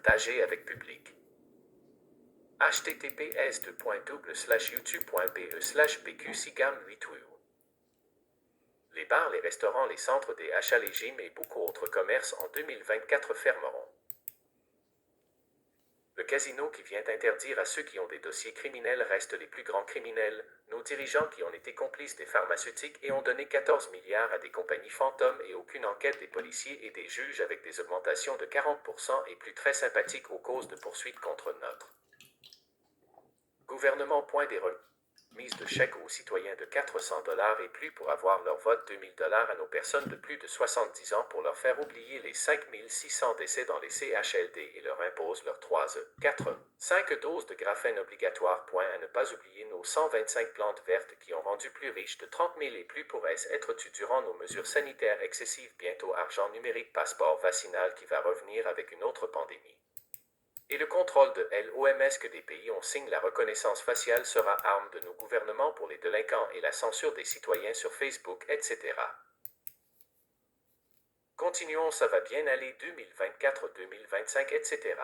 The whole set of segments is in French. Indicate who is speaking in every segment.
Speaker 1: partagé avec public. https://youtube.be/bqcigam8u. Les bars, les restaurants, les centres des achats, les gyms et beaucoup autres commerces en 2024 fermeront. Le casino qui vient interdire à ceux qui ont des dossiers criminels reste les plus grands criminels, nos dirigeants qui ont été complices des pharmaceutiques et ont donné 14 milliards à des compagnies fantômes et aucune enquête des policiers et des juges avec des augmentations de 40% et plus très sympathiques aux causes de poursuites contre notre gouvernement. Des remise de chèques aux citoyens de 400$ et plus pour avoir leur vote, 2000$ à nos personnes de plus de 70 ans pour leur faire oublier les 5600 décès dans les CHLD et leur impose leurs 5 doses de graphène obligatoires. À ne pas oublier nos 125 plantes vertes qui ont rendu plus riches de 30 000 et plus pourraient être tues durant nos mesures sanitaires excessives. Bientôt argent numérique, passeport vaccinal qui va revenir avec une autre pandémie. Et le contrôle de l'OMS que des pays ont signé la reconnaissance faciale sera arme de nos gouvernements pour les délinquants et la censure des citoyens sur Facebook, etc. Continuons, ça va bien aller 2024-2025, etc.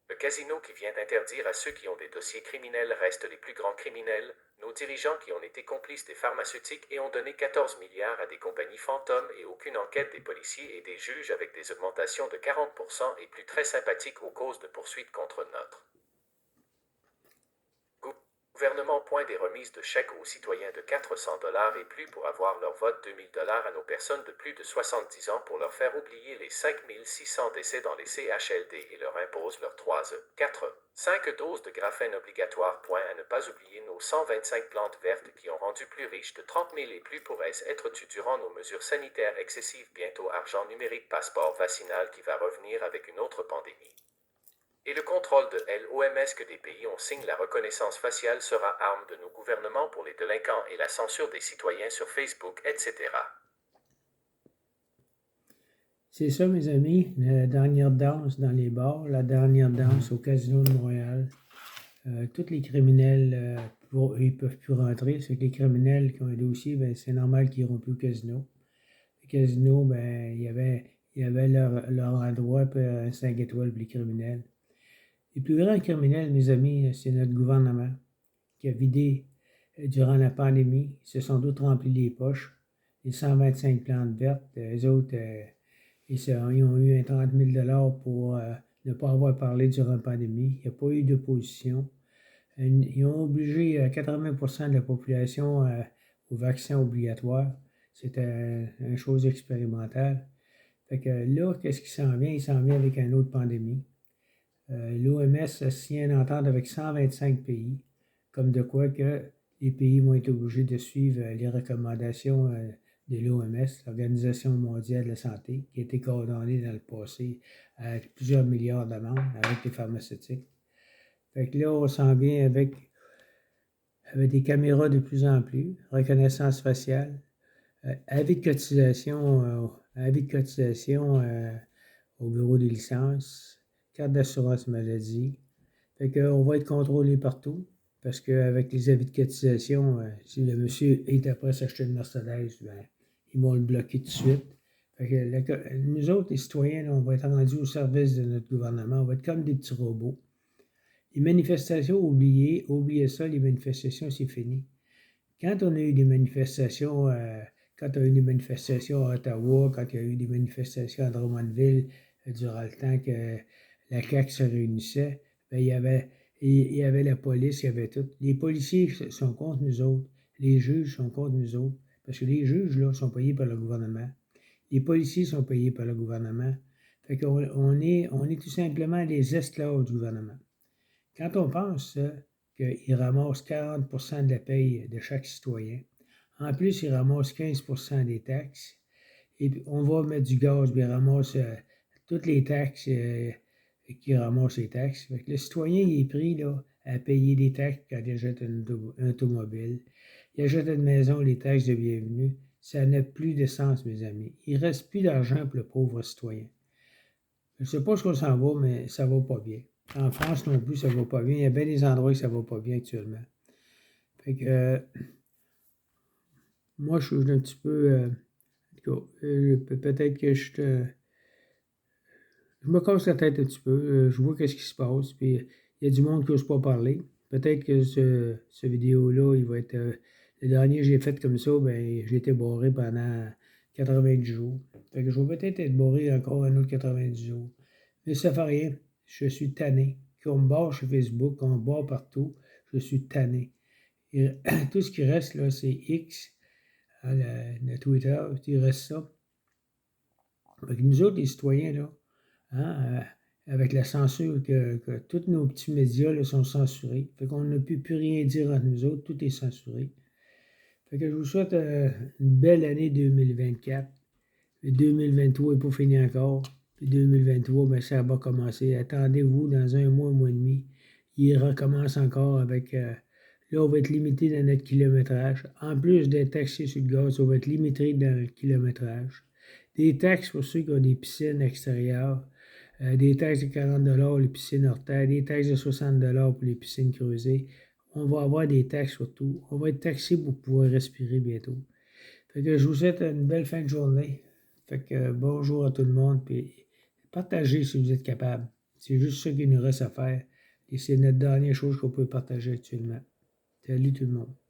Speaker 1: Le casino qui vient d'interdire à ceux qui ont des dossiers criminels reste les plus grands criminels, nos dirigeants qui ont été complices des pharmaceutiques et ont donné 14 milliards à des compagnies fantômes et aucune enquête des policiers et des juges avec des augmentations de 40% et plus très sympathiques aux causes de poursuites contre notre gouvernement. Des remises de chèques aux citoyens de 400$ et plus pour avoir leur vote, 2000$ à nos personnes de plus de 70 ans pour leur faire oublier les 5600 décès dans les CHLD et leur impose leurs 5 doses de graphène obligatoires. À ne pas oublier nos 125 plantes vertes qui ont rendu plus riches de 30 000 et plus pourraient être tues durant nos mesures sanitaires excessives. Bientôt argent numérique, passeport vaccinal qui va revenir avec une autre pandémie. Et le contrôle de l'OMS que des pays ont signé la reconnaissance faciale sera arme de nos gouvernements pour les délinquants et la censure des citoyens sur Facebook, etc.
Speaker 2: C'est ça, mes amis, la dernière danse dans les bars, la dernière danse au Casino de Montréal. Tous les criminels, ils ne peuvent plus rentrer. C'est que les criminels qui ont un dossier, ben, c'est normal qu'ils n'iront plus au casino. Le casino, ben, il y avait leur endroit pour 5 étoiles pour les criminels. Les plus grands criminels, mes amis, c'est notre gouvernement qui a vidé durant la pandémie. Ils se sont tous remplis les poches. Les 125 plantes vertes, eux autres, ils ont eu un 30 000$ pour ne pas avoir parlé durant la pandémie. Il n'y a pas eu d'opposition. Ils ont obligé 80% de la population au vaccin obligatoire. C'était une chose expérimentale. Fait que là, qu'est-ce qui s'en vient? Il s'en vient avec une autre pandémie. L'OMS a signé une entente avec 125 pays, comme de quoi que les pays vont être obligés de suivre les recommandations de l'OMS, l'Organisation mondiale de la santé, qui a été coordonnée dans le passé à plusieurs milliards de membres avec les pharmaceutiques. Fait que là, on s'en vient avec des caméras de plus en plus, reconnaissance faciale, avis de cotisation au bureau des licences, carte d'assurance maladie. Fait qu'on va être contrôlé partout, parce qu'avec les avis de cotisation, si le monsieur est après s'acheter une Mercedes, ben, ils vont le bloquer tout de suite. Fait que nous autres, les citoyens, là, on va être rendus au service de notre gouvernement. On va être comme des petits robots. Les manifestations, oubliez ça, les manifestations, c'est fini. Quand on a eu des manifestations, quand on a eu des manifestations à Ottawa, quand il y a eu des manifestations à Drummondville, durant le temps que la CAQ se réunissait, ben, il y avait la police, il y avait tout. Les policiers sont contre nous autres, les juges sont contre nous autres, parce que les juges, là, sont payés par le gouvernement. Les policiers sont payés par le gouvernement. Fait qu'on est tout simplement les esclaves du gouvernement. Quand on pense qu'ils ramassent 40% de la paye de chaque citoyen, en plus, ils ramassent 15% des taxes, et puis on va mettre du gaz, puis ils ramassent toutes les taxes qui ramassent les taxes. Fait que le citoyen, il est pris là, à payer des taxes quand il achète un automobile. Il achète une maison, les taxes de bienvenue. Ça n'a plus de sens, mes amis. Il ne reste plus d'argent pour le pauvre citoyen. Je ne sais pas ce qu'on s'en va, mais ça ne va pas bien. En France non plus, ça ne va pas bien. Il y a bien des endroits où ça ne va pas bien actuellement. Fait que, moi, je suis un petit peu... peut-être que je me casse la tête un petit peu, je vois qu'est-ce qui se passe, puis il y a du monde qui n'ose pas parler. Peut-être que ce vidéo-là, il va être, le dernier que j'ai fait comme ça, ben, j'ai été barré pendant 90 jours. Fait que je vais peut-être être barré encore un autre 90 jours. Mais ça fait rien, je suis tanné. Qu'on me barre sur Facebook, qu'on me barre partout, je suis tanné. Et tout ce qui reste, là, c'est X, hein, le Twitter, il reste ça. Fait que nous autres, les citoyens, là, hein, avec la censure que tous nos petits médias là, sont censurés. Fait qu'on ne peut plus rien dire entre nous autres, tout est censuré. Fait que je vous souhaite une belle année 2024. Le 2023 n'est pas fini encore. Puis 2023, ben, ça va commencer. Attendez-vous dans un mois et demi. Il recommence encore avec. Là, on va être limité dans notre kilométrage. En plus d'être taxé sur le gaz, on va être limité dans le kilométrage. Des taxes pour ceux qui ont des piscines extérieures. Des taxes de 40 les piscines hors terre. Des taxes de 60 pour les piscines creusées. On va avoir des taxes sur tout. On va être taxé pour pouvoir respirer bientôt. Fait que je vous souhaite une belle fin de journée. Fait que bonjour à tout le monde, puis partagez si vous êtes capable. C'est juste ça qu'il nous reste à faire. Et c'est notre dernière chose qu'on peut partager actuellement. Salut tout le monde.